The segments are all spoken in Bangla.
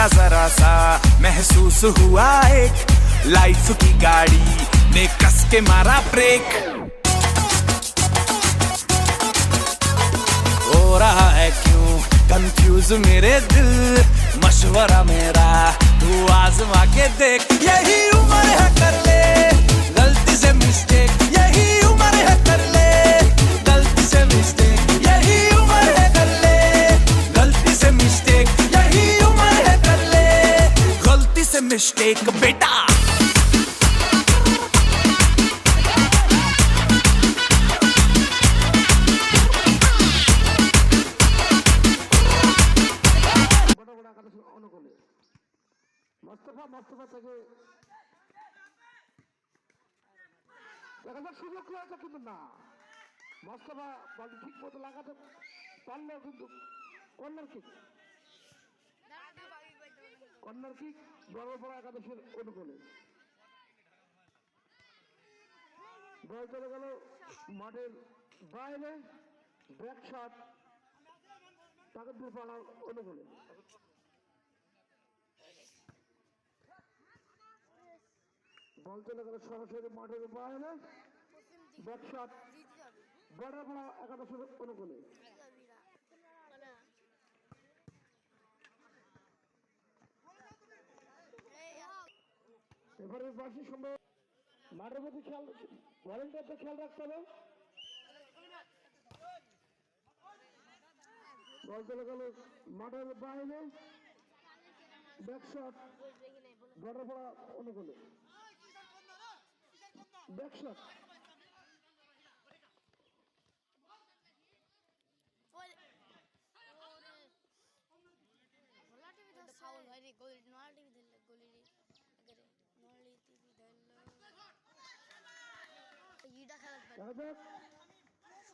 था जरा सा महसूस हुआ एक लाइफ की गाड़ी ने कस के मारा ब्रेक। हो रहा है क्यों कंफ्यूज मेरे दिल, मशवरा मेरा तू आजमा के देख। यही उम्र है कर ले गलती से मिस्टेक, यही उम्र है कर ले गलती से मिस्टेक, यही उम्र है कर ले गलती से मिस्टेक, यही उम्र है कर ले गलती से मिस्टेक बेटा। মোস্তফা থেকে দেখা যাক সুযোগ রয়েছে কিন্তু না, মোস্তফা বলটি ঠিক মতো লাগাতে পারলেও কিন্তু কর্নার কিক বড় একাদশের অনুকূলে বল চলে গেল মাঠের বাইরে, ব্যাক শট তাকে দূর পাড়ার অনুকূলে। বল চলে গেল সরাসরি মাঠের বাইরে, ব্যাক শট বড় একাদশের অনুকূলে। এবারে বাসি সম্ভব মাঠের প্রতি খেয়াল, ভলেন্টিয়ারদের খেয়াল রাখতে হবে। বল চলে গেল মাঠের বাইরে, ব্যাক শট বড় অনুকূলে, ব্যাক শট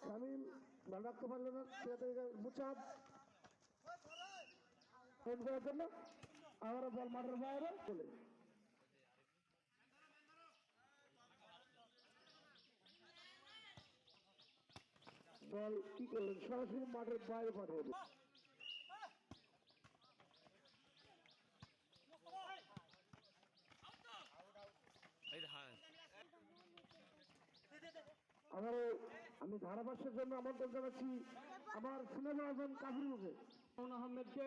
শামিম বল রাখতে পারলো না, মুচাদ করার জন্য আবার বল মাঠের বাইরে চলে। বল কি করলেন, সরাসরি মাঠের বাইরে পাঠিয়ে দিল। আবারও আমি ধারাভাষ্যের জন্য আমন্ত্রণ জানাচ্ছি আমার সিনেমা কাজী আহমেদকে।